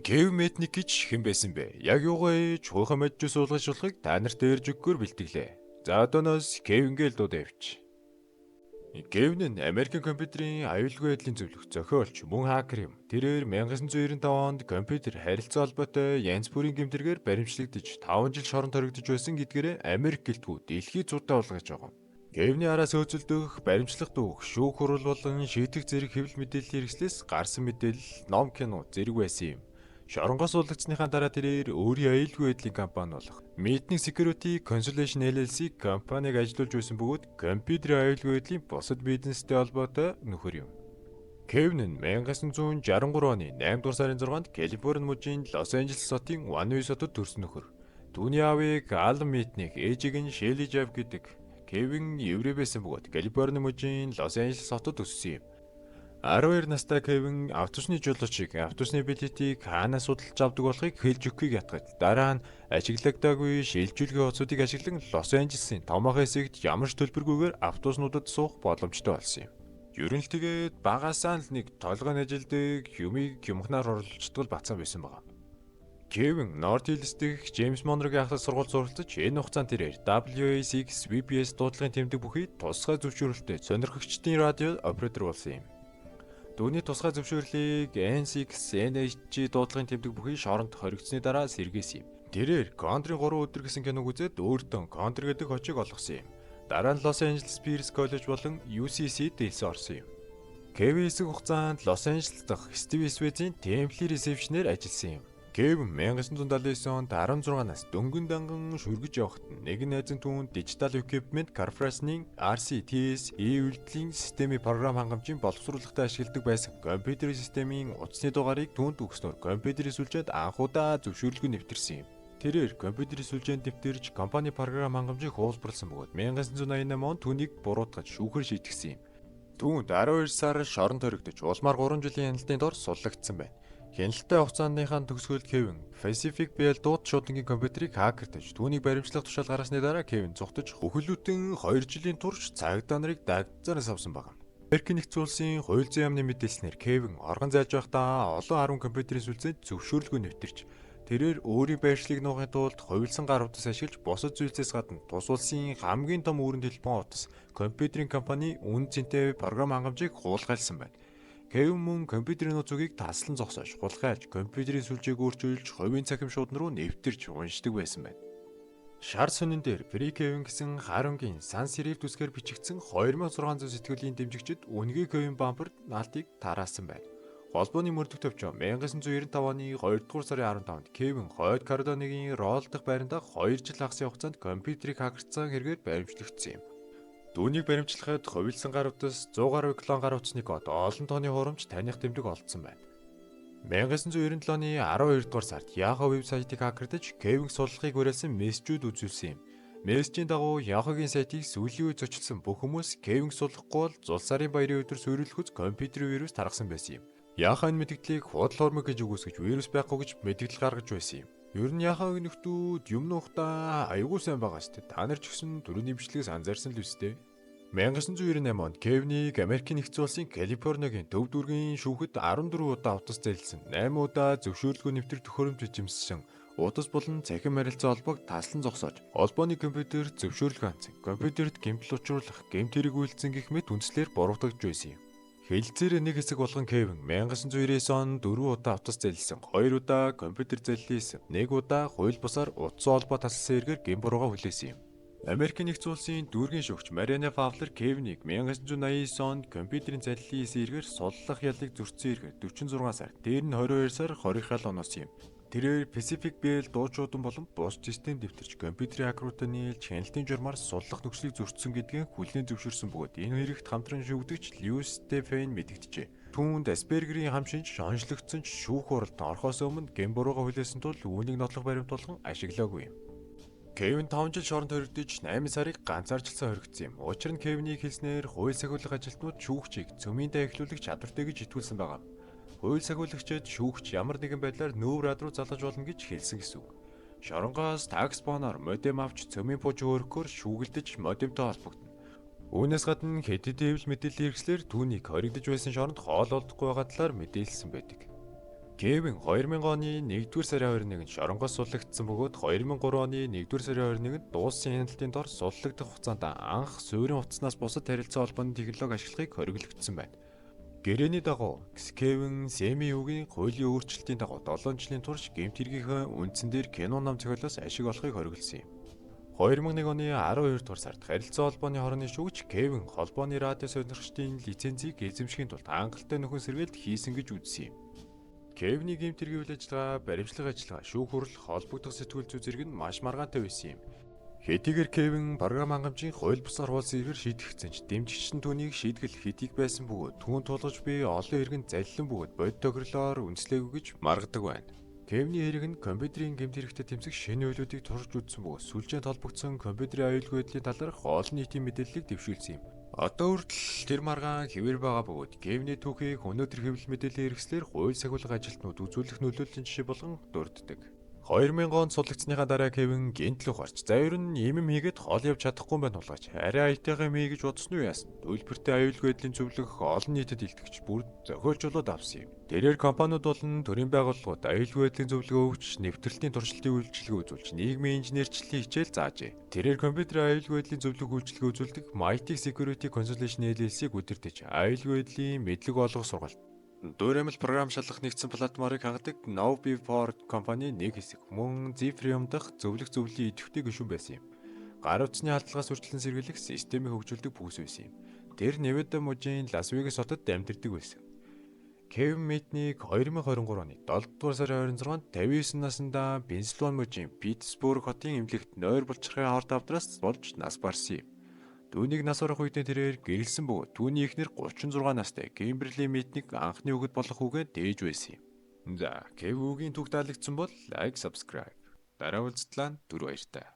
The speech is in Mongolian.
Кев Метник гэж хэн байсан бэ? Яг юугаа ээж хуйхан мэдж суулгажуулахыг та нарт ярьж өгөхөөр бэлтгэлээ. За одооноос Кевингээл дууд авч. Кевин нь Америкийн компьютерийн аюулгүй байдлын зөвлөх зохиолч мөн хакер юм. Тэрээр 1995 онд компьютер харилцаа холбоотой янз бүрийн гэмтэргээр баримтлагдж 5 жил шоронд хоригдож байсан гэдгээрээ Америк гэлтгүү дэлхийд зуутаа болгож байгаа. Кевиний араас хөөцөлдөх, баримтлах дүүх, шүүх хурал болон шийдэх зэрэг хэвлэл мэдээллийн хэрэгслээс гарсан мэдээлэл, ном кино зэрэг байсан юм. Шоронгоос уулгацсныхаа дараа тэрээр өөрийн аюулгүй байдлын компани болох Midnight Security Consultation LLC компаниг ажилуулж байсан бөгөөд компьютерийн аюулгүй байдлын бусад бизнестэй холбоотой нөхөр юм. Кевин нь 1963 оны 8 дугаар сарын 6-нд Калифорни мужийн Лос Анжелес хотын Вануи хотод төрсөн нөхөр. Түүний аавыг Алан Митник, ээжийг нь Шелли Жав гэдэг. Кевин еврей байсан бөгөөд Калифорни мужийн Лос Анжелес хотод өссөн юм. 12 настай Кевин автобусны жолоочийг автобусны билетийг хаанаас судалж авдаг болохыг хэлж өгөхийг ятгаж дараа нь ашиглагдаагүй шилжүүлгийн хоцодыг ашиглан Лос Анжелесын томоохон хэсэгт ямар ч төлбөргүйгээр автобуснуудад суух боломжтой болсон юм. Ер нь л тэгээд багасаа л нэг толгойн ажилдаг юмыг юмхнаар орлолцдог бацсан байсан байгаа. Кевин Норт Хиллс дэх Джеймс Монрогийн ахлах сургууль суралцаж энэ хугацаанд тэрээр WA6 VPS дуудлагын тэмдэг бүхий тусгай зөвшөөрөлтэй сонирхогчдын радио оператор болсон юм. Дүүний тусгай зөвшөөрлийг N6 NHG дуудлагын тэмдэг бүхий шоронд хоригдсны дараа сэргээсэн юм. Тэрээр Контрын 3 өдөр гэсэн киног үзээд өөртөө Контр гэдэг очиг олгосон юм. Дараа нь Лос Анжелес Пирс коллеж болон UCC дэлсэн орсон юм. Кевин хэсэг хугацаанд Лос Анжелес дахь Стив Свэзийн Темпли ресепшнээр ажилласан юм. Кевин 1979 онд 16 нас дөнгөн данган шүргэж явахад нэг найзын түүнд Digital Equipment Corporation-ийн RCTS үйлдлийн системийн програм хангамжийн боловсруулалтад ашигладаг байсан компьютерийн системийн утасны дугаарыг түүнд өгснөөр компьютерийн сүлжээнд анхудаа зөвшөөрлгүй нэвтэрсэн юм. Тэрээр компьютерийн сүлжээнд нэвтэрч компани програм хангамжийг хуулбарласан бөгөөд 1988 онд түүнийг буруутгаж шүүхээр шийтгэсэн юм. Түүнд 12 сар шоронд хоригдож улмаар 3 жилийн хяналтын дор суллагдсан байна. Хяналттай хугацааныхаа төгсгөлд Кевин Pacific Bell дууд шуудангийн компьютерийг хакертаж түүнийг баримтлах тушаал гаргасны дараа Кевин зугтаж хөхөлөтөн 2 жилийн турш цагдаа нарыг дагцараас авсан баг. Америкийн нэгдсэн улсын хууль зүйн яамны мэдээлснээр Кевин оргон зайлж байхдаа олон 10 компьютерийн сүлжээнд зөвшөөрлгүй нэвтэрч тэрээр өөрийн байршлыг нуухын тулд хувилсан гар утас ашиглаж бусад зүйлсээс гадна тус улсын хамгийн том үүрэн телефон утас компьютерийн компани үн цэнтэй програм хангамжийг хулгайлсан байна. Кевин мөн компьютерийн нууцыг таслан зогсоож хулгайлж компьютерийн сүлжээг өөрчилж хувийн цахим шуудан руу нэвтэрч уншдаг байсан байна. Шар сонин дээр Free Kevin гэсэн харангийн sans serif дүсгээр бичигдсэн 2600 сэтгэлийн дэмжигчид үнэгүй Kevin Bumper наалтыг тараасан байна. Холбооны мөрдөх төвчөө 1995 оны 2 дугаар сарын 15-нд Кевин хойд Каролинагийн Ролл дахь байранда 2 жил хагас хугацаанд компьютерийг хакерсан хэрэгээр баримтлагдсан юм. Дүүнийг баримтлахад хувилсан гар утас 100 гаруй клон гар утасны код олон тооны хурамч таних тэмдэг олдсон байна. 1997 оны 12 дугаар сард Yahoo вебсайтыг хакердаж Кевин суллахыг уриалсан мессежүүд үзүүлсэн юм. Мессежийн дагуу Yahoo-гийн сайтыг сүүлийн үед зочилсон бүх хүмүүс Кевин суллахгүй бол зул сарын баярын өдөр суурилахуйц компьютерийн вирус тархсан байсан юм. Yahoo-ын мэдээллийг худал хуурмаг гэж үгүйсгэж вирус байхгүй гэж мэдээлэл гаргаж байсан юм. Ер нь Yahoo-гийн нөхдүүд юм нуухтаа аягүй сайн байгаа шүү дээ. Та нар ч гэсэн түрүүний бичлэгээс анзаарсан л үстэй. 1998 онд Кевинийг Америкийн нэгдсэн улсын Калифорнигийн төв дүүргийн шүүхэд 14 удаа утас зайлсан, 8 удаа зөвшөөрлгүй нэвтрэх төхөөрөмж бичимссэн, утас болон цахим харилцаа холбоог таслан зогсоож, холбооны компьютер зөвшөөрлгүй хандсан, компьютерт гэмтэл учруулах, гэмт хэрэг үйлдсэн гэх мэт үндслээр буруутгагдж байсан юм. Хэлцээр нэг хэсэг болгон Кевин 1999 онд 4 удаа утас зайлсан, 2 удаа компьютер зайлсан, 1 удаа хууль бусаар утсан холбоо тасласан хэрэгээр гэм бурууга хүлээсэн юм. Америкийн нэгдсэн улсын дүүргийн шүүгч Мариана Фавлер Кевинийг 1989 онд компьютерийн зайллын хэрэгээр суллах ялыг зөрчсөн хэрэгээр 46 сар, дээр нь 22 сар хоригхал оноос юм. Тэрээр Pacific Bell дуучуудан болон бус систем дэвтэрч компьютерийн хакеруудад нийлж хяналтын журмаар суллах нөхцөлийг зөрчсөн гэдгийг хүлээн зөвшөөрсөн бөгөөд энэ хэрэгт хамтран шүүгдэгч Льюис Стефен мэдэгджээ. Түүнд Asperger-ийн хам шинж онцлогдсон ч шүүх хуралд орохоос өмнө гэм бурууга хүлээсэн тул үүнийг нотлох баримтуулган ашиглаагүй юм. Кевин 5 жил шоронд хоригдож 8 сарыг ганцаарчлсан хоригдсон юм. Учир нь Кевинийг хэлснээр хууль сахиулах ажилтнууд шүүгчийг цөмийнтэй эхлүүлэх чадвартай гэж итгүүлсэн байгаа. Хууль сахиулагчид шүүгч ямар нэгэн байдлаар нүүр рад руу залгаж болно гэж хэлсэн гэсэн үг. Шоронгоос такс боноор модем авч цөмийн пууж өөрөхөөр шүүгэлдэж модемтой холбогдно. Үүнээс гадна хэдийд хэвлэл мэдээллийн хэрэгслэр түүнийг хоригдож байсан шоронд хоол олдохгүй байгаа талаар мэдээлсэн байдаг. Кевин 2000 оны 1-р сарын 21-нд шоронгоос суллагдсан бөгөөд 2003 оны 1-р сарын 21-нд дууссан хяналтын дор суллагдах хугацаанд анх суурин утаснаас бусад харилцаа холбооны технологи ашиглахыг хориглогдсон байна. Гэрээний дагуу Кевин Сэмиугийн хуулийн өөрчлөлтийн дагуу 7 жилийн турш гэмт хэргийнхээ үндсэн дээр кино нам зохиолоос ашиг олохыг хориглосон юм. 2001 оны 12 дугаар сард харилцаа холбооны хорооны шүүгч Кевин холбооны радио сонирхчдын лицензийг эзэмшихийн тулд хангалттай нөхөн сэргээлт хийсэн гэж үзсэн юм. Кевиний гэмт хэргийн үйл ажиллагаа, баримтлах ажиллагаа, шүүх хурал, холбогдох сэтгүүл зүй зэрэг нь маш маргаантай байсан юм. Хэдийгээр Кевин програм хангамжийн хууль бусгаар хуулсыг шийдэгдсэн ч дэмжигч нь түүнийг шийдгэл хэдийг байсан бөгөөд түүн тулгаж буй олон иргэн заллин бөгөөд бодит тохирлоор үндэслэегүй гэж маргадаг байна. Кевиний хэрэг нь компьютерийн гэмт хэрэгтэй тэмцэх шинэ үйлүүдийг турш үзсэн бөгөөд сүлжээнд холбогдсон компьютерийн аюулгүй байдлын талаарх олон нийтийн мэдээллийг дэвшүүлсэн юм. Одоо хүртэл тэр маргаан хэвээр байгаа бөгөөд Кевиний түүхийг өнөөдөр хэвлэл мэдээллийн хэрэгслэр хууль сахиулах ажилтнууд үзүүлэх нөлөөллийн жишээ болгон дурддаг. 2000 онд суллагдсаныхаа дараа Кевин гинтлөх орч. За ер нь юм хийгээд хоол явж чадахгүй юм байна улгаач. Арай аятайгаа юм хийж бодсон уу яасан? Төлбөртэй аюулгүй байдлын зөвлөх олон нийтэд илтгэж бүр зохиолчлоод авсан юм. Тэрээр компаниуд болон төрийн байгууллагууд аюулгүй байдлын зөвлөгөө өгч, нэвтрэлтийн туршилтын үйлчилгээ үзүүлж, нийгмийн инженерчлэлийн хичээл заажээ. Тэрээр компьютерийн аюулгүй байдлын зөвлөх үйлчилгээ үзүүлдэг MIT Security Consultation LLC-г удирдах аюулгүй байдлын мэдлэг олгох сургалт. Дүүрэмэл програм шалгах нэгдсэн платформыг хангадаг KnowBe4 компани нэг хэсэг мөн Zephyrium дахь зөвлөх зөвлөлийн идэвхтэй гишүүн байсан юм. Гар утасны халдлагаас үржилэн сэргийлэх системийг хөгжүүлдэг бүс байсан юм. Тэр Невада мужийн Лас Вегас хотод амьдардаг байсан. Кевин Мэдник 2023 оны 7 дугаар сарын 26-нд 59 наснда Пенсильвани мужийн Питтсбург хотын эмнэлэгт нойр булчирхай хорт авдраас болж нас барсан юм. Түүнийг нас барах үедээ тэрээр гэрэлсэн бөгөөд түүний эхнэр 36 настай Кимберли Мэдник анхны хүүхэд болох үгээ дээж байсан юм. За, Кевигийн түүх таалагдсан бол лайк, subscribe. Дараа уулзтлаа 4 баяртай.